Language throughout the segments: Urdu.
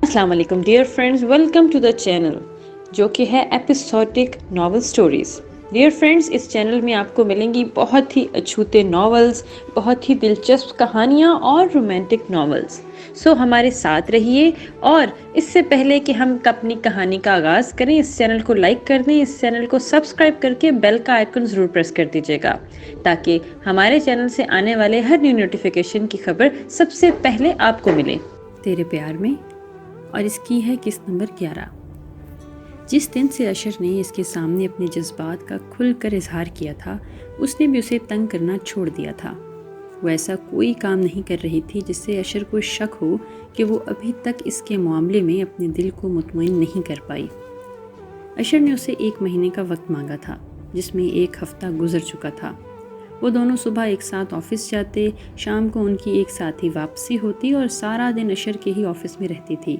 السلام علیکم dear friends, welcome to the channel جو کہ ہے episodic novel stories. Dear friends, اس چینل میں آپ کو ملیں گی بہت ہی اچھوتے ناولز، بہت ہی دلچسپ کہانیاں اور رومانٹک ناولز۔ سو ہمارے ساتھ رہیے، اور اس سے پہلے کہ ہم اپنی کہانی کا آغاز کریں، اس چینل کو لائک کر دیں، اس چینل کو سبسکرائب کر کے بیل کا آئیکن ضرور پریس کر دیجیے گا تاکہ ہمارے چینل سے آنے والے ہر نیو نوٹیفیکیشن کی خبر سب سے پہلے آپ کو ملے۔ تیرے پیار میں، اور اس کی ہے قسط نمبر 11۔ جس دن سے اشر نے اس کے سامنے اپنے جذبات کا کھل کر اظہار کیا تھا، اس نے بھی اسے تنگ کرنا چھوڑ دیا تھا۔ وہ ایسا کوئی کام نہیں کر رہی تھی جس سے اشر کو شک ہو کہ وہ ابھی تک اس کے معاملے میں اپنے دل کو مطمئن نہیں کر پائی۔ اشر نے اسے 1 مہینے کا وقت مانگا تھا، جس میں 1 ہفتہ گزر چکا تھا۔ وہ دونوں صبح ایک ساتھ آفس جاتے، شام کو ان کی ایک ساتھ ہی واپسی ہوتی اور سارا دن اشر کے ہی آفس میں رہتی تھی۔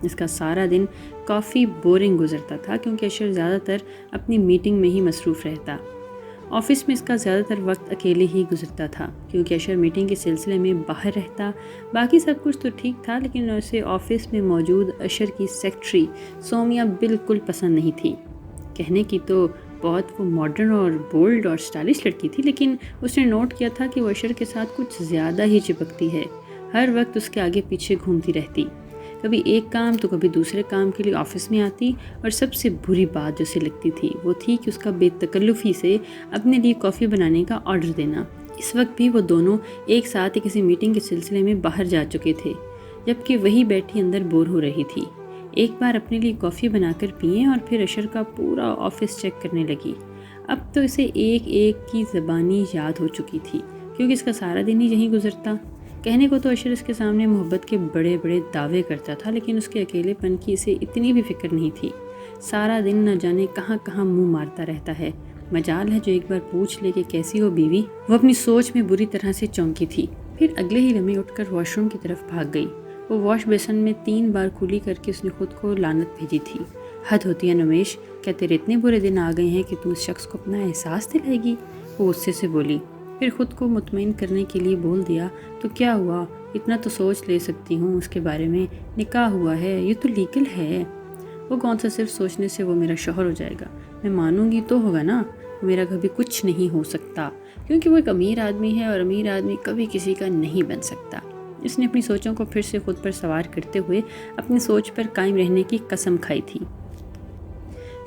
اس کا سارا دن کافی بورنگ گزرتا تھا کیونکہ اشر زیادہ تر اپنی میٹنگ میں ہی مصروف رہتا۔ آفس میں اس کا زیادہ تر وقت اکیلے ہی گزرتا تھا کیونکہ اشر میٹنگ کے سلسلے میں باہر رہتا۔ باقی سب کچھ تو ٹھیک تھا، لیکن اسے آفس میں موجود اشر کی سیکرٹری سومیا بالکل پسند نہیں تھی۔ کہنے کی تو بہت وہ ماڈرن اور بولڈ اور اسٹائلش لڑکی تھی، لیکن اس نے نوٹ کیا تھا کہ وہ اشر کے ساتھ کچھ زیادہ ہی چپکتی ہے۔ ہر وقت اس کے آگے پیچھے گھومتی رہتی، کبھی ایک کام تو کبھی دوسرے کام کے لیے آفس میں آتی، اور سب سے بری بات جو اسے لگتی تھی وہ تھی کہ اس کا بے تکلفی سے اپنے لیے کافی بنانے کا آرڈر دینا۔ اس وقت بھی وہ دونوں ایک ساتھ کسی میٹنگ کے سلسلے میں باہر جا چکے تھے، جبکہ وہی بیٹھی اندر بور ہو رہی تھی۔ ایک بار اپنے لیے کافی بنا کر پئیں اور پھر اشر کا پورا آفس چیک کرنے لگی۔ اب تو اسے ایک ایک کی زبانی یاد ہو چکی تھی کیونکہ اس کا سارا دن ہی یہیں گزرتا۔ کہنے کو تو اشر اس کے سامنے محبت کے بڑے بڑے دعوے کرتا تھا، لیکن اس کے اکیلے پن کی اسے اتنی بھی فکر نہیں تھی۔ سارا دن نہ جانے کہاں کہاں منہ مارتا رہتا ہے۔ مجال ہے جو ایک بار پوچھ لے کہ کیسی ہو بیوی۔ وہ اپنی سوچ میں بری طرح سے چونکی تھی، پھر اگلے ہی لمحے اٹھ کر واش روم کی طرف بھاگ گئی۔ وہ واش بیسن میں 3 بار کلی کر کے اس نے خود کو لعنت بھیجی تھی۔ حد ہوتی ہے نمیش، کیا تیرے اتنے برے دن آ گئے ہیں کہ تم اس شخص کو اپنا احساس دلائے گی؟ وہ غصے سے بولی، پھر خود کو مطمئن کرنے کے لیے بول دیا، تو کیا ہوا، اتنا تو سوچ لے سکتی ہوں اس کے بارے میں، نکاح ہوا ہے، یہ تو لیگل ہے۔ وہ کون سا صرف سوچنے سے وہ میرا شوہر ہو جائے گا؟ میں مانوں گی تو ہوگا نا، میرا کبھی کچھ نہیں ہو سکتا کیونکہ وہ ایک امیر آدمی ہے، اور امیر آدمی کبھی کسی کا نہیں بن سکتا۔ اس نے اپنی سوچوں کو پھر سے خود پر سوار کرتے ہوئے اپنی سوچ پر قائم رہنے کی قسم کھائی تھی،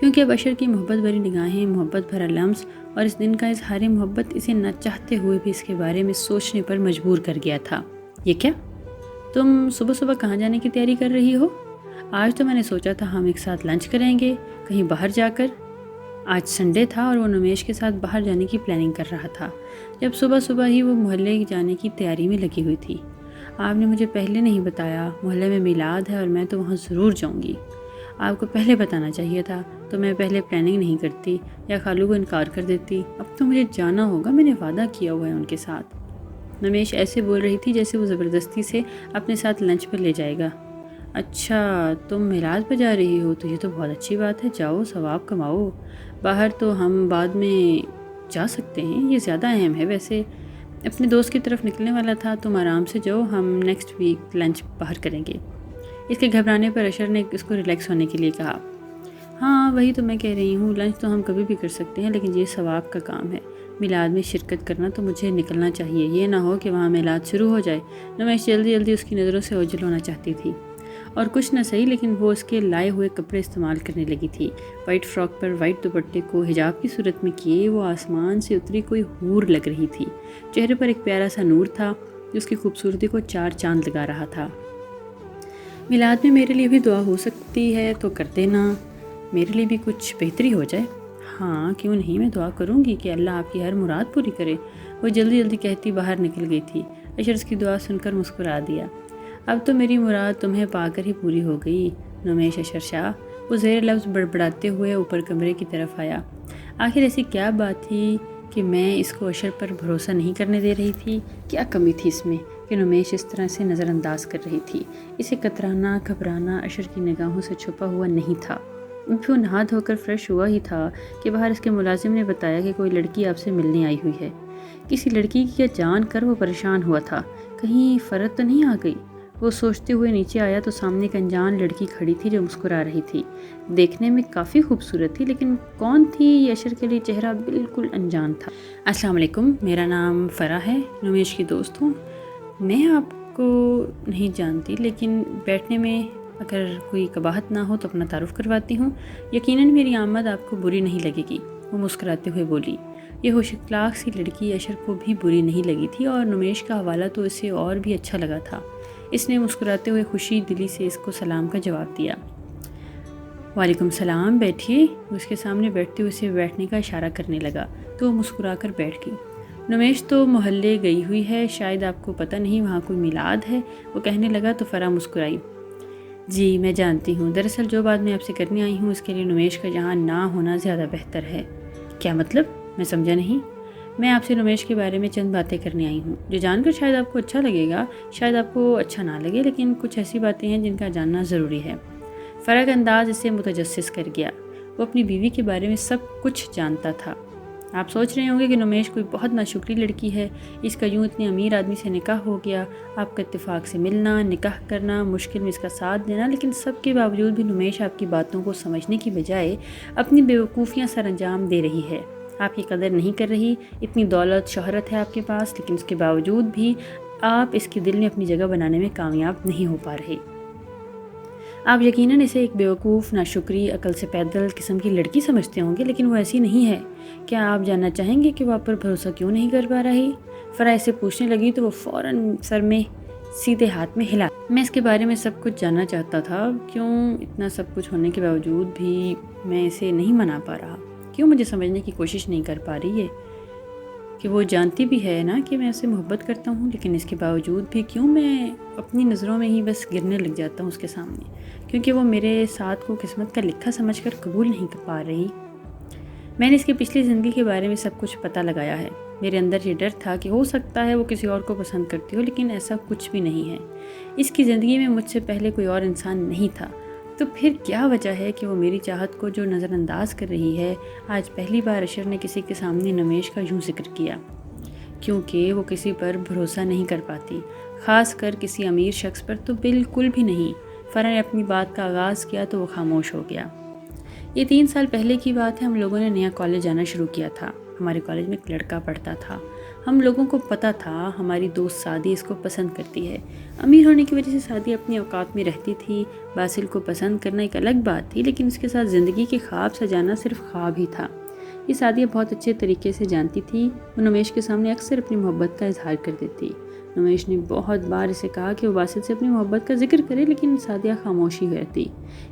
کیونکہ اب اشر کی محبت بھری نگاہیں، محبت بھرا لمس اور اس دن کا اظہار محبت اسے نہ چاہتے ہوئے بھی اس کے بارے میں سوچنے پر مجبور کر گیا تھا۔ یہ کیا، تم صبح صبح کہاں جانے کی تیاری کر رہی ہو؟ آج تو میں نے سوچا تھا ہم ایک ساتھ لنچ کریں گے کہیں باہر جا کر۔ آج سنڈے تھا اور وہ نمیش کے ساتھ باہر جانے کی پلاننگ کر رہا تھا، جب صبح صبح ہی وہ محلے جانے کی تیاری میں لگی ہوئی تھی۔ آپ نے مجھے پہلے نہیں بتایا، محلے میں میلاد ہے اور میں تو وہاں ضرور جاؤں گی۔ آپ کو پہلے بتانا چاہیے تھا تو میں پہلے پلاننگ نہیں کرتی یا خالو کو انکار کر دیتی۔ اب تو مجھے جانا ہوگا، میں نے وعدہ کیا ہوا ہے ان کے ساتھ۔ نمیش ایسے بول رہی تھی جیسے وہ زبردستی سے اپنے ساتھ لنچ پر لے جائے گا۔ اچھا، تم میلاد پہ جا رہی ہو تو یہ تو بہت اچھی بات ہے، جاؤ ثواب کماؤ۔ باہر تو ہم بعد میں جا سکتے ہیں، یہ زیادہ اہم ہے۔ ویسے اپنے دوست کی طرف نکلنے والا تھا، تم آرام سے جاؤ، ہم نیکسٹ ویک لنچ باہر کریں گے۔ اس کے گھبرانے پر اشر نے اس کو ریلیکس ہونے کے لیے کہا، ہاں وہی تو میں کہہ رہی ہوں، لنچ تو ہم کبھی بھی کر سکتے ہیں، لیکن یہ ثواب کا کام ہے، میلاد میں شرکت کرنا تو مجھے نکلنا چاہیے، یہ نہ ہو کہ وہاں میلاد شروع ہو جائے۔ نمیش جلدی جلدی اس کی نظروں سے اوجھل ہونا چاہتی تھی، اور کچھ نہ صحیح لیکن وہ اس کے لائے ہوئے کپڑے استعمال کرنے لگی تھی۔ وائٹ فراک پر وائٹ دوپٹے کو حجاب کی صورت میں کیے وہ آسمان سے اتری کوئی حور لگ رہی تھی۔ چہرے پر ایک پیارا سا نور تھا جو اس کی خوبصورتی کو 4 چاند لگا رہا تھا۔ میلاد میں میرے لیے بھی دعا ہو سکتی ہے تو کر دینا، میرے لیے بھی کچھ بہتری ہو جائے۔ ہاں کیوں نہیں، میں دعا کروں گی کہ اللہ آپ کی ہر مراد پوری کرے، وہ جلدی جلدی کہتی باہر نکل گئی تھی۔ اشر اس کی دعا سن کر مسکرا دیا، اب تو میری مراد تمہیں پا کر ہی پوری ہو گئی نمیش اشر شاہ۔ وہ زیر لفظ بڑبڑاتے ہوئے اوپر کمرے کی طرف آیا۔ آخر ایسی کیا بات تھی کہ میں اس کو اشر پر بھروسہ نہیں کرنے دے رہی تھی؟ کیا کمی تھی اس میں کہ نمیش اس طرح سے نظر انداز کر رہی تھی؟ اسے کترانا گھبرانا اشر کی نگاہوں سے چھپا ہوا نہیں تھا۔ وہ نہا دھو کر فریش ہوا ہی تھا کہ باہر اس کے ملازم نے بتایا کہ کوئی لڑکی آپ سے ملنے آئی ہوئی ہے۔ کسی لڑکی کی جان کر وہ پریشان ہوا تھا، کہیں فرت تو نہیں آ گئی؟ وہ سوچتے ہوئے نیچے آیا تو سامنے ایک انجان لڑکی کھڑی تھی جو مسکرا رہی تھی۔ دیکھنے میں کافی خوبصورت تھی، لیکن کون تھی یہ اشر کے لیے چہرہ بالکل انجان تھا۔ السلام علیکم، میرا نام فرح ہے، نمیش کی دوست ہوں۔ میں آپ کو نہیں جانتی، لیکن بیٹھنے میں اگر کوئی قباحت نہ ہو تو اپنا تعارف کرواتی ہوں۔ یقیناً میری آمد آپ کو بری نہیں لگے گی، وہ مسکراتے ہوئے بولی۔ یہ ہوش اخلاق سی لڑکی اشر کو بھی بری نہیں لگی تھی، اور نمیش کا حوالہ تو اسے اور بھی اچھا لگا تھا۔ اس نے مسکراتے ہوئے خوشی دلی سے اس کو سلام کا جواب دیا۔ وعلیکم السلام، بیٹھیے۔ اس کے سامنے بیٹھتے ہوئے اسے بیٹھنے کا اشارہ کرنے لگا تو وہ مسکرا کر بیٹھ گئی۔ نمیش تو محلے گئی ہوئی ہے، شاید آپ کو پتہ نہیں وہاں کوئی میلاد ہے، وہ کہنے لگا تو فرح مسکرائی۔ جی میں جانتی ہوں، دراصل جو بات میں آپ سے کرنے آئی ہوں اس کے لیے نمیش کا یہاں نہ ہونا زیادہ بہتر ہے۔ کیا مطلب؟ میں سمجھا نہیں۔ میں آپ سے نمیش کے بارے میں چند باتیں کرنے آئی ہوں، جو جان کر شاید آپ کو اچھا لگے گا، شاید آپ کو اچھا نہ لگے، لیکن کچھ ایسی باتیں ہیں جن کا جاننا ضروری ہے۔ فرح کا انداز اسے متجسس کر گیا۔ وہ اپنی بیوی کے بارے میں سب کچھ جانتا تھا۔ آپ سوچ رہے ہوں گے کہ نمیش کوئی بہت ناشکری لڑکی ہے، اس کا یوں اتنے امیر آدمی سے نکاح ہو گیا، آپ کا اتفاق سے ملنا، نکاح کرنا، مشکل میں اس کا ساتھ دینا، لیکن سب کے باوجود بھی نمیش آپ کی باتوں کو سمجھنے کی بجائے اپنی بیوقوفیاں سر انجام دے رہی ہے۔ آپ کی قدر نہیں کر رہی، اتنی دولت شہرت ہے آپ کے پاس، لیکن اس کے باوجود بھی آپ اس کے دل میں اپنی جگہ بنانے میں کامیاب نہیں ہو پا رہے۔ آپ یقیناً اسے ایک بیوقوف، ناشکری، عقل سے پیدل قسم کی لڑکی سمجھتے ہوں گے، لیکن وہ ایسی نہیں ہے۔ کیا آپ جاننا چاہیں گے کہ وہ آپ پر بھروسہ کیوں نہیں کر پا رہی؟ فرح اسے پوچھنے لگی تو وہ فوراً سر میں سیدھے ہاتھ میں ہلا۔ میں اس کے بارے میں سب کچھ جاننا چاہتا تھا، کیوں اتنا سب کچھ ہونے کے باوجود بھی میں اسے نہیں منا پا رہا، کیوں مجھے سمجھنے کی کوشش نہیں کر پا رہی ہے کہ وہ جانتی بھی ہے نا کہ میں اسے محبت کرتا ہوں، لیکن اس کے باوجود بھی کیوں میں اپنی نظروں میں ہی بس گرنے لگ جاتا ہوں اس کے سامنے، کیونکہ وہ میرے ساتھ کو قسمت کا لکھا سمجھ کر قبول نہیں کر پا رہی۔ میں نے اس کی پچھلی زندگی کے بارے میں سب کچھ پتہ لگایا ہے۔ میرے اندر یہ ڈر تھا کہ ہو سکتا ہے وہ کسی اور کو پسند کرتی ہو، لیکن ایسا کچھ بھی نہیں ہے۔ اس کی زندگی میں مجھ سے پہلے کوئی اور انسان نہیں تھا، تو پھر کیا وجہ ہے کہ وہ میری چاہت کو جو نظر انداز کر رہی ہے؟ آج پہلی بار اشر نے کسی کے سامنے نمیش کا یوں ذکر کیا، کیونکہ وہ کسی پر بھروسہ نہیں کر پاتی، خاص کر کسی امیر شخص پر تو بالکل بھی نہیں۔ فرح نے اپنی بات کا آغاز کیا تو وہ خاموش ہو گیا۔ یہ 3 سال پہلے کی بات ہے، ہم لوگوں نے نیا کالج جانا شروع کیا تھا۔ ہمارے کالج میں ایک لڑکا پڑھتا تھا، ہم لوگوں کو پتہ تھا ہماری دوست سعدی اس کو پسند کرتی ہے۔ امیر ہونے کی وجہ سے سعدی اپنی اوقات میں رہتی تھی، باسل کو پسند کرنا ایک الگ بات تھی، لیکن اس کے ساتھ زندگی کے خواب سجانا صرف خواب ہی تھا۔ یہ سعدیہ بہت اچھے طریقے سے جانتی تھی، وہ نمیش کے سامنے اکثر اپنی محبت کا اظہار کر دیتی۔ نمیش نے بہت بار اسے کہا کہ وہ باسل سے اپنی محبت کا ذکر کرے، لیکن سعدیہ خاموشی رہتی۔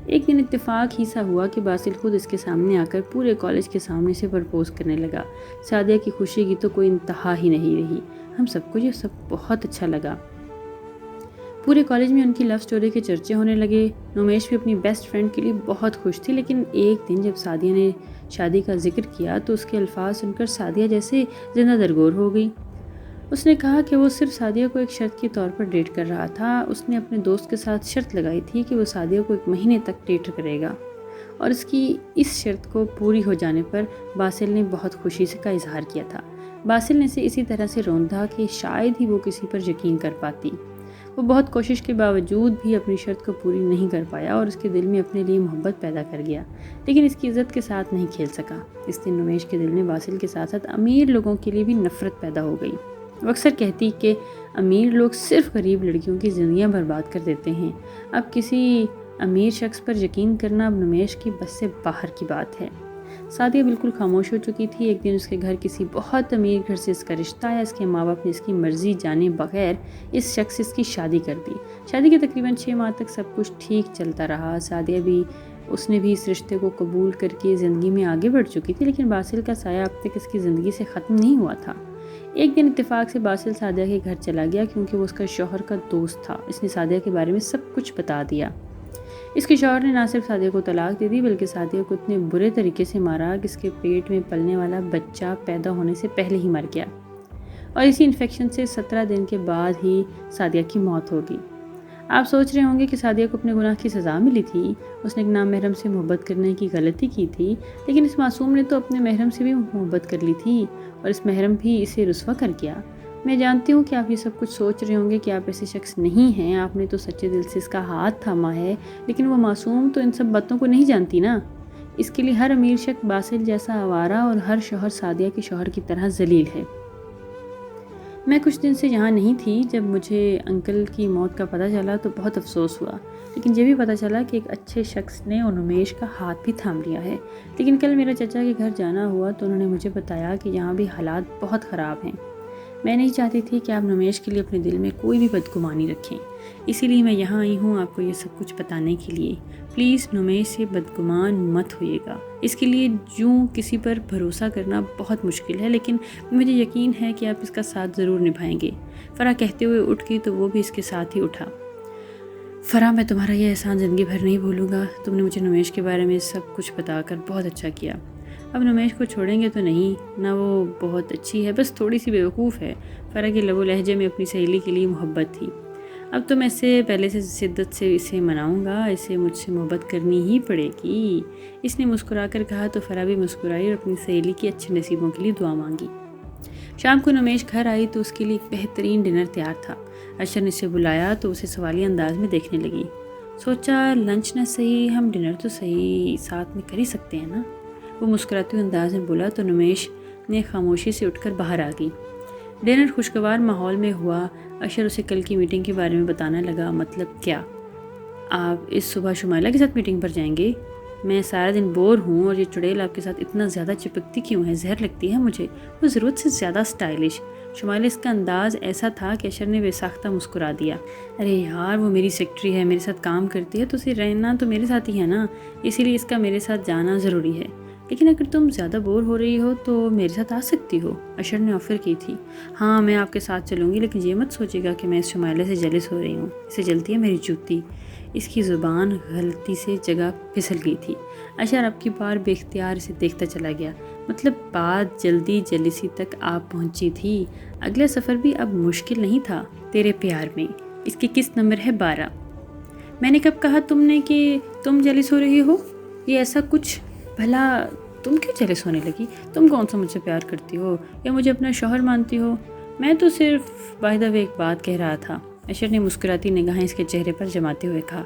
ایک دن اتفاق ہی سا ہوا کہ باسل خود اس کے سامنے آ کر پورے کالج کے سامنے سے پرپوز کرنے لگا۔ سعدیہ کی خوشی کی تو کوئی انتہا ہی نہیں رہی۔ ہم سب کو یہ سب بہت اچھا لگا۔ پورے کالج میں ان کی لو سٹوری کے چرچے ہونے لگے۔ نمیش بھی اپنی بیسٹ فرینڈ کے لیے بہت خوش تھی، لیکن ایک دن جب سعدیہ نے شادی کا ذکر کیا تو اس کے الفاظ سن کر سعدیہ جیسے زندہ درگور ہو گئی۔ اس نے کہا کہ وہ صرف سعدیہ کو ایک شرط کے طور پر ڈیٹ کر رہا تھا۔ اس نے اپنے دوست کے ساتھ شرط لگائی تھی کہ وہ سعدیہ کو 1 مہینے تک ڈیٹ کرے گا، اور اس کی اس شرط کو پوری ہو جانے پر باسل نے بہت خوشی کا اظہار کیا تھا۔ باسل نے اسے اسی طرح سے روندا کہ شاید ہی وہ کسی پر یقین کر پاتی۔ وہ بہت کوشش کے باوجود بھی اپنی شرط کو پوری نہیں کر پایا اور اس کے دل میں اپنے لیے محبت پیدا کر گیا، لیکن اس کی عزت کے ساتھ نہیں کھیل سکا۔ اس دن نمیش کے دل میں باسل کے ساتھ ساتھ امیر لوگوں کے لیے بھی نفرت پیدا ہو گئی۔ وہ اکثر کہتی کہ امیر لوگ صرف غریب لڑکیوں کی زندگیاں برباد کر دیتے ہیں۔ اب کسی امیر شخص پر یقین کرنا اب نمیش کی بس سے باہر کی بات ہے۔ سعدیہ بالکل خاموش ہو چکی تھی۔ ایک دن اس کے گھر کسی بہت امیر گھر سے اس کا رشتہ آیا۔ اس کے ماں باپ نے اس کی مرضی جانے بغیر اس شخص سے اس کی شادی کر دی۔ شادی کے تقریباً 6 ماہ تک سب کچھ ٹھیک چلتا رہا۔ سعدیہ بھی اس نے بھی اس رشتے کو قبول کر کے زندگی میں آگے بڑھ چکی تھی، لیکن باسل کا سایہ اب تک اس کی زندگی سے ختم نہیں ہوا تھا۔ ایک دن اتفاق سے باسل سعدیہ کے گھر چلا گیا، کیونکہ وہ اس کا شوہر کا دوست تھا۔ اس نے سعدیہ کے بارے میں سب کچھ بتا دیا۔ اس کے شوہر نے نہ صرف سعدیہ کو طلاق دے دی، بلکہ سعدیہ کو اتنے برے طریقے سے مارا کہ اس کے پیٹ میں پلنے والا بچہ پیدا ہونے سے پہلے ہی مر گیا، اور اسی انفیکشن سے 17 دن کے بعد ہی سعدیہ کی موت ہو گئی۔ آپ سوچ رہے ہوں گے کہ سعدیہ کو اپنے گناہ کی سزا ملی تھی، اس نے ایک نامحرم سے محبت کرنے کی غلطی کی تھی، لیکن اس معصوم نے تو اپنے محرم سے بھی محبت کر لی تھی، اور اس محرم بھی اسے رسوا کر گیا۔ میں جانتی ہوں کہ آپ یہ سب کچھ سوچ رہے ہوں گے کہ آپ ایسے شخص نہیں ہیں، آپ نے تو سچے دل سے اس کا ہاتھ تھاما ہے، لیکن وہ معصوم تو ان سب باتوں کو نہیں جانتی نا۔ اس کے لیے ہر امیر شخص باسل جیسا آوارہ اور ہر شوہر سعدیہ کے شوہر کی طرح ذلیل ہے۔ میں کچھ دن سے یہاں نہیں تھی۔ جب مجھے انکل کی موت کا پتہ چلا تو بہت افسوس ہوا، لیکن یہ بھی پتہ چلا کہ ایک اچھے شخص نے انومیش کا ہاتھ بھی تھام لیا ہے۔ لیکن کل میرا چچا کے گھر جانا ہوا تو انہوں نے مجھے بتایا کہ یہاں بھی حالات بہت خراب ہیں۔ میں نہیں چاہتی تھی کہ آپ نومیش کے لیے اپنے دل میں کوئی بھی بدگمانی رکھیں، اسی لیے میں یہاں آئی ہوں آپ کو یہ سب کچھ بتانے کے لیے۔ پلیز نومیش سے بدگمان مت ہوئیے گا۔ اس کے لیے یوں کسی پر بھروسہ کرنا بہت مشکل ہے، لیکن مجھے یقین ہے کہ آپ اس کا ساتھ ضرور نبھائیں گے۔ فرح کہتے ہوئے اٹھ گئی تو وہ بھی اس کے ساتھ ہی اٹھا۔ فرح، میں تمہارا یہ احسان زندگی بھر نہیں بھولوں گا۔ تم نے مجھے نومیش کے بارے میں سب کچھ بتا کر بہت اچھا کیا۔ اب نومیش کو چھوڑیں گے تو نہیں، نہ وہ بہت اچھی ہے، بس تھوڑی سی بیوقوف ہے۔ فرح کے لب و لہجے میں اپنی سہیلی کے لیے محبت تھی۔ اب تو میں اسے پہلے سے شدت سے اسے مناؤں گا، اسے مجھ سے محبت کرنی ہی پڑے گی۔ اس نے مسکرا کر کہا تو فرح بھی مسکرائی اور اپنی سہیلی کی اچھے نصیبوں کے لیے دعا مانگی۔ شام کو نومیش گھر آئی تو اس کے لیے ایک بہترین ڈنر تیار تھا۔ اشر نے اسے بلایا تو اسے سوالیہ انداز میں دیکھنے لگی۔ سوچا لنچ نہ صحیح، ہم ڈنر تو صحیح ساتھ میں کر ہی سکتے ہیں نا، وہ مسکراتے ہوئے انداز میں بولا تو نومیش نے خاموشی سے اٹھ کر باہر آ گئی۔ ڈنر خوشگوار ماحول میں ہوا۔ اشر اسے کل کی میٹنگ کے بارے میں بتانا لگا۔ مطلب کیا؟ آپ اس صبح شمائلہ کے ساتھ میٹنگ پر جائیں گے؟ میں سارا دن بور ہوں اور یہ چڑیل آپ کے ساتھ اتنا زیادہ چپکتی کیوں ہے؟ زہر لگتی ہے مجھے، وہ ضرورت سے زیادہ سٹائلش۔ شمائلہ اس کا انداز ایسا تھا کہ اشر نے بے ساختہ مسکرا دیا۔ ارے یار، وہ میری سیکرٹری ہے، میرے ساتھ کام کرتی ہے تو اسے رہنا تو میرے ساتھ ہی ہے نا، اسی لیے اس کا میرے ساتھ جانا ضروری ہے۔ لیکن اگر تم زیادہ بور ہو رہی ہو تو میرے ساتھ آ سکتی ہو، اشر نے آفر کی تھی۔ ہاں میں آپ کے ساتھ چلوں گی، لیکن یہ مت سوچے گا کہ میں اس شمائلہ سے جیلس ہو رہی ہوں، اسے جلتی ہے میری جوتی۔ اس کی زبان غلطی سے جگہ پھسل گئی تھی۔ اشر اب کی بار بے اختیار اسے دیکھتا چلا گیا۔ مطلب بات جلدی جلسی تک آپ پہنچی تھی۔ اگلا سفر بھی اب مشکل نہیں تھا۔ تیرے پیار میں، اس کی قسط نمبر ہے 12۔ میں نے کب کہا تم نے کہ تم جیلس ہو رہی ہو؟ یہ ایسا کچھ بھلا تم کیوں جیلس ہونے لگی؟ تم کون سا مجھ سے پیار کرتی ہو یا مجھے اپنا شوہر مانتی ہو؟ میں تو صرف بائی دا وے ایک بات کہہ رہا تھا، اشر نے مسکراتی نگاہیں اس کے چہرے پر جماتے ہوئے کہا۔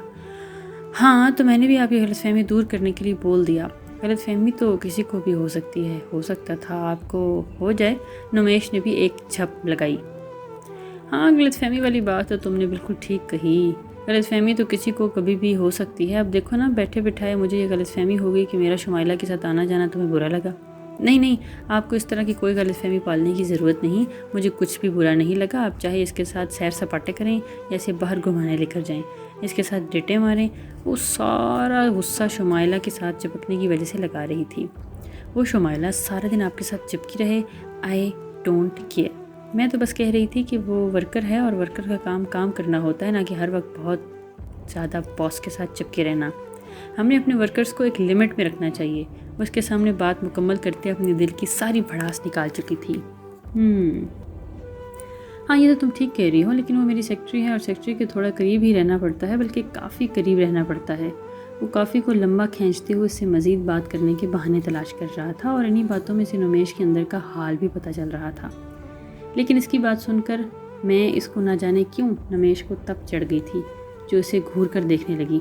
ہاں تو میں نے بھی آپ کی غلط فہمی دور کرنے کے لیے بول دیا۔ غلط فہمی تو کسی کو بھی ہو سکتی ہے، ہو سکتا تھا آپ کو ہو جائے۔ نومیش نے بھی ایک جھپ لگائی۔ ہاں غلط فہمی والی بات تو تم نے بالکل ٹھیک کہی، غلط فہمی تو کسی کو کبھی بھی ہو سکتی ہے۔ اب دیکھو نا، بیٹھے بٹھائے مجھے یہ غلط فہمی ہو گئی کہ میرا شمائلہ کے ساتھ آنا جانا تمہیں برا لگا۔ نہیں، آپ کو اس طرح کی کوئی غلط فہمی پالنے کی ضرورت نہیں، مجھے کچھ بھی برا نہیں لگا۔ آپ چاہے اس کے ساتھ سیر سپاٹے کریں یا اسے باہر گھمانے لے کر جائیں، اس کے ساتھ ڈیٹیں ماریں۔ وہ سارا غصہ شمائلہ کے ساتھ چپکنے کی وجہ سے لگا رہی تھی۔ وہ شمائلہ سارا دن آپ کے ساتھ چپکی رہے، آئی ڈونٹ کیئر۔ میں تو بس کہہ رہی تھی کہ وہ ورکر ہے اور ورکر کا کام کرنا ہوتا ہے، نہ کہ ہر وقت بہت زیادہ باس کے ساتھ چپکے رہنا۔ ہم نے اپنے ورکرز کو ایک لمٹ میں رکھنا چاہیے۔ وہ اس کے سامنے بات مکمل کرتے اپنے دل کی ساری بھڑاس نکال چکی تھی۔ ہاں یہ تو تم ٹھیک کہہ رہی ہو، لیکن وہ میری سیکرٹری ہے اور سیکرٹری کے تھوڑا قریب ہی رہنا پڑتا ہے، بلکہ کافی قریب رہنا پڑتا ہے۔ وہ کافی کو لمبا کھینچتے ہوئے اس سے مزید بات کرنے کے بہانے تلاش کر رہا تھا اور انہی باتوں میں سے نومیش کے اندر کا حال بھی پتہ چل رہا تھا۔ لیکن اس کی بات سن کر میں اس کو نہ جانے کیوں نومیش کو تب چڑھ گئی تھی، جو اسے گھور کر دیکھنے لگی۔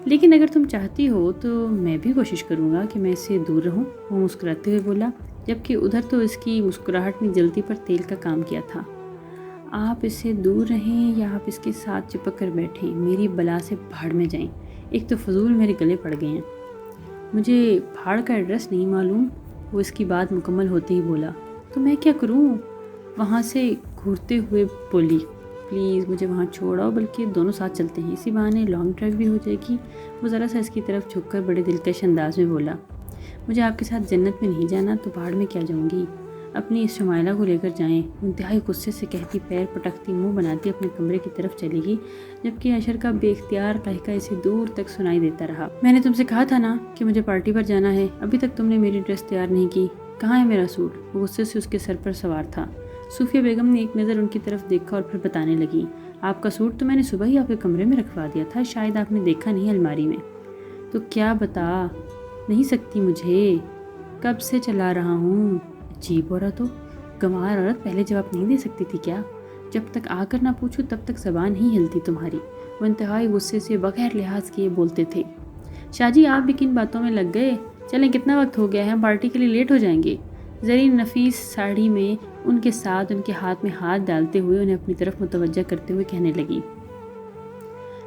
لیکن اگر تم چاہتی ہو تو میں بھی کوشش کروں گا کہ میں اس سے دور رہوں، وہ مسکراتے ہوئے بولا، جبکہ ادھر تو اس کی مسکراہٹ نے جلدی پر تیل کا کام کیا تھا۔ آپ اس سے دور رہیں یا آپ اس کے ساتھ چپک کر بیٹھیں، میری بلا سے بھاڑ میں جائیں، ایک تو فضول میرے گلے پڑ گئے ہیں۔ مجھے بھاڑ کا ایڈریس نہیں معلوم، وہ اس کی بات مکمل ہوتے ہی بولا۔ تو میں کیا کروں؟ وہاں سے گھورتے ہوئے بولی، پلیز مجھے وہاں چھوڑاؤ، بلکہ دونوں ساتھ چلتے ہیں، اسی بہانے لانگ ڈرائیو بھی ہو جائے گی۔ وہ ذرا سا اس کی طرف جھک کر بڑے دلکش انداز میں بولا، مجھے آپ کے ساتھ جنت میں نہیں جانا تو بھاڑ میں کیا جاؤں گی، اپنی اس شمائلہ کو لے کر جائیں۔ انتہائی غصے سے کہتی، پیر پٹکتی، منہ بناتی اپنے کمرے کی طرف چلے گی، جبکہ اشر کا بے اختیار قہقہ اسے دور تک سنائی دیتا رہا۔ میں نے تم سے کہا تھا نا کہ مجھے پارٹی پر جانا ہے، ابھی تک تم نے میری ڈریس تیار نہیں کی، کہاں ہے میرا سوٹ؟ وہ غصے سے اس کے سر پر سوار تھا۔ صوفیہ بیگم نے ایک نظر ان کی طرف دیکھا اور پھر بتانے لگی، آپ کا سوٹ تو میں نے صبح ہی آپ کے کمرے میں رکھوا دیا تھا، شاید آپ نے دیکھا نہیں الماری میں۔ تو کیا بتا نہیں سکتی؟ مجھے کب سے چلا رہا ہوں، عجیب ہو رہا تو گنوار عورت پہلے جواب نہیں دے سکتی تھی کیا؟ جب تک آ کر نہ پوچھوں تب تک زبان ہی ہلتی تمہاری۔ وہ انتہائی غصے سے بغیر لحاظ کیے بولتے تھے۔ شاہ جی آپ بھی کن باتوں میں لگ گئے؟ چلیں کتنا وقت ہو گیا ہے، ہم پارٹی کے لیے لیٹ ہو جائیں گے۔ زرین نفیس ساڑی میں ان کے ساتھ ان کے ہاتھ میں ہاتھ ڈالتے ہوئے انہیں اپنی طرف متوجہ کرتے ہوئے کہنے لگی،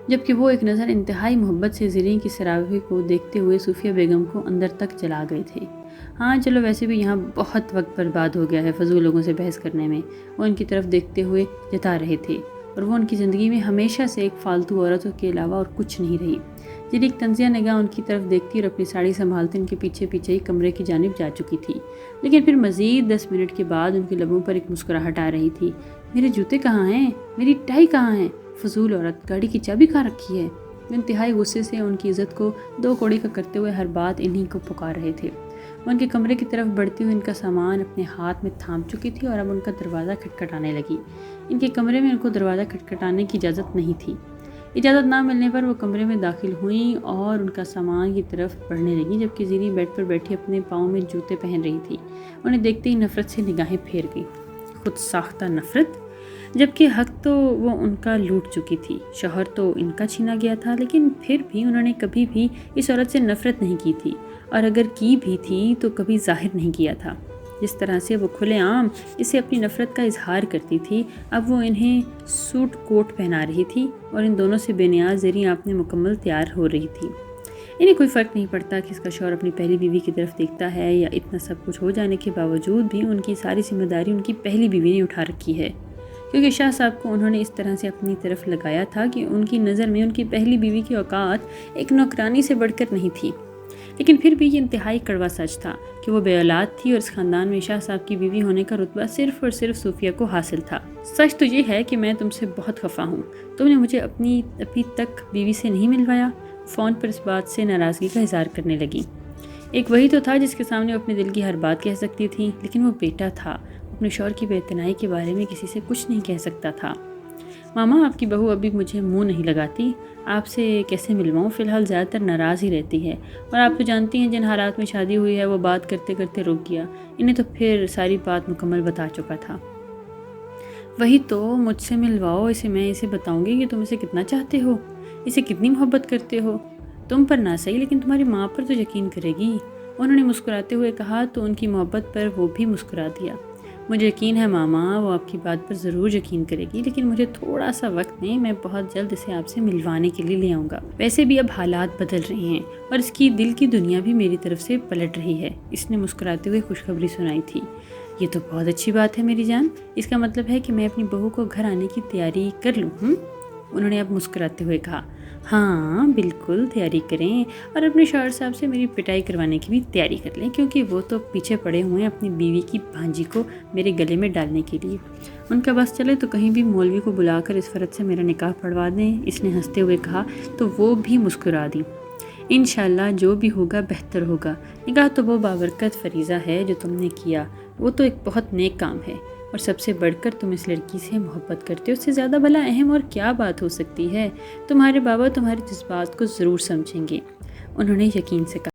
جبکہ وہ ایک نظر انتہائی محبت سے زرین کی سراوی کو دیکھتے ہوئے صوفیہ بیگم کو اندر تک چلا گئے تھے۔ ہاں چلو ویسے بھی یہاں بہت وقت برباد ہو گیا ہے فضول لوگوں سے بحث کرنے میں، وہ ان کی طرف دیکھتے ہوئے جتا رہے تھے، اور وہ ان کی زندگی میں ہمیشہ سے ایک فالتو عورتوں کے علاوہ اور کچھ نہیں رہی۔ جن ایک طنزیہ نگاہ ان کی طرف دیکھتی اور اپنی ساڑی سنبھالتے ان کے پیچھے پیچھے ہی کمرے کی جانب جا چکی تھی، لیکن پھر مزید 10 منٹ کے بعد ان کے لبوں پر ایک مسکراہٹ آ رہی تھی۔ میرے جوتے کہاں ہیں؟ میری ٹائی کہاں ہے؟ فضول عورت، گاڑی کی چابی کہاں رکھی ہے؟ انتہائی غصے سے ان کی عزت کو دو کوڑی کا کرتے ہوئے ہر بات انہی کو پکار رہے تھے۔ وہ ان کے کمرے کی طرف بڑھتی ہوئی ان کا سامان اپنے ہاتھ میں تھام چکی تھی اور اب ان کا دروازہ کھٹکھٹانے لگی۔ ان کے کمرے میں ان کو دروازہ کھٹکھٹانے کی اجازت نہیں تھی۔ اجازت نہ ملنے پر وہ کمرے میں داخل ہوئیں اور ان کا سامان کی طرف بڑھنے لگیں، جبکہ زرین بیڈ پر بیٹھی اپنے پاؤں میں جوتے پہن رہی تھی۔ انہیں دیکھتے ہی نفرت سے نگاہیں پھیر گئی، خود ساختہ نفرت، جبکہ حق تو وہ ان کا لوٹ چکی تھی، شوہر تو ان کا چھینا گیا تھا، لیکن پھر بھی انہوں نے کبھی بھی اس عورت سے نفرت نہیں کی تھی، اور اگر کی بھی تھی تو کبھی ظاہر نہیں کیا تھا۔ جس طرح سے وہ کھلے عام اسے اپنی نفرت کا اظہار کرتی تھی، اب وہ انہیں سوٹ کوٹ پہنا رہی تھی اور ان دونوں سے بے نیاز زرین آپ نے مکمل تیار ہو رہی تھی۔ انہیں کوئی فرق نہیں پڑتا کہ اس کا شوہر اپنی پہلی بیوی کی طرف دیکھتا ہے یا اتنا سب کچھ ہو جانے کے باوجود بھی ان کی ساری ذمہ داری ان کی پہلی بیوی نے اٹھا رکھی ہے، کیونکہ شاہ صاحب کو انہوں نے اس طرح سے اپنی طرف لگایا تھا کہ ان کی نظر میں ان کی پہلی بیوی کی اوقات ایک نوکرانی سے بڑھ کر نہیں تھی۔ لیکن پھر بھی یہ انتہائی کڑوا سچ تھا کہ وہ بے اولاد تھی اور اس خاندان میں شاہ صاحب کی بیوی ہونے کا رتبہ صرف اور صرف صوفیہ کو حاصل تھا۔ سچ تو یہ ہے کہ میں تم سے بہت خفا ہوں، تم نے مجھے اپنی ابھی تک بیوی سے نہیں ملوایا۔ فون پر اس بات سے ناراضگی کا اظہار کرنے لگی۔ ایک وہی تو تھا جس کے سامنے وہ اپنے دل کی ہر بات کہہ سکتی تھی، لیکن وہ بیٹا تھا، اپنے شوہر کی بے اعتنائی کے بارے میں کسی سے کچھ نہیں کہہ سکتا تھا۔ ماما آپ کی بہو ابھی مجھے منہ نہیں لگاتی، آپ سے کیسے ملواؤں؟ فی الحال زیادہ تر ناراض ہی رہتی ہے، اور آپ تو جانتی ہیں جن حالات میں شادی ہوئی ہے وہ بات کرتے کرتے رک گیا، انہیں تو پھر ساری بات مکمل بتا چکا تھا۔ وہی تو، مجھ سے ملواؤ اسے، میں اسے بتاؤں گی کہ تم اسے کتنا چاہتے ہو، اسے کتنی محبت کرتے ہو۔ تم پر نہ صحیح لیکن تمہاری ماں پر تو یقین کرے گی، انہوں نے مسکراتے ہوئے کہا تو ان کی محبت پر وہ بھی مسکرا دیا۔ مجھے یقین ہے ماما وہ آپ کی بات پر ضرور یقین کرے گی، لیکن مجھے تھوڑا سا وقت دیں، میں بہت جلد اسے آپ سے ملوانے کے لیے لے آؤں گا۔ ویسے بھی اب حالات بدل رہے ہیں اور اس کی دل کی دنیا بھی میری طرف سے پلٹ رہی ہے، اس نے مسکراتے ہوئے خوشخبری سنائی تھی۔ یہ تو بہت اچھی بات ہے میری جان، اس کا مطلب ہے کہ میں اپنی بہو کو گھر آنے کی تیاری کر لوں؟ انہوں نے اب مسکراتے ہوئے کہا، ہاں بالکل تیاری کریں، اور اپنے شوہر صاحب سے میری پٹائی کروانے کی بھی تیاری کر لیں، کیونکہ وہ تو پیچھے پڑے ہوئے ہیں اپنی بیوی کی بھانجی کو میرے گلے میں ڈالنے کے لیے۔ ان کا بس چلے تو کہیں بھی مولوی کو بلا کر اس فرد سے میرا نکاح پڑھوا دیں، اس نے ہنستے ہوئے کہا تو وہ بھی مسکرا دی۔ انشاءاللہ جو بھی ہوگا بہتر ہوگا، نکاح تو وہ بابرکت فریضہ ہے جو تم نے کیا، وہ تو ایک بہت نیک کام ہے، اور سب سے بڑھ کر تم اس لڑکی سے محبت کرتے ہو، اس سے زیادہ بھلا اہم اور کیا بات ہو سکتی ہے؟ تمہارے بابا تمہارے جذبات کو ضرور سمجھیں گے، انہوں نے یقین سے کہا۔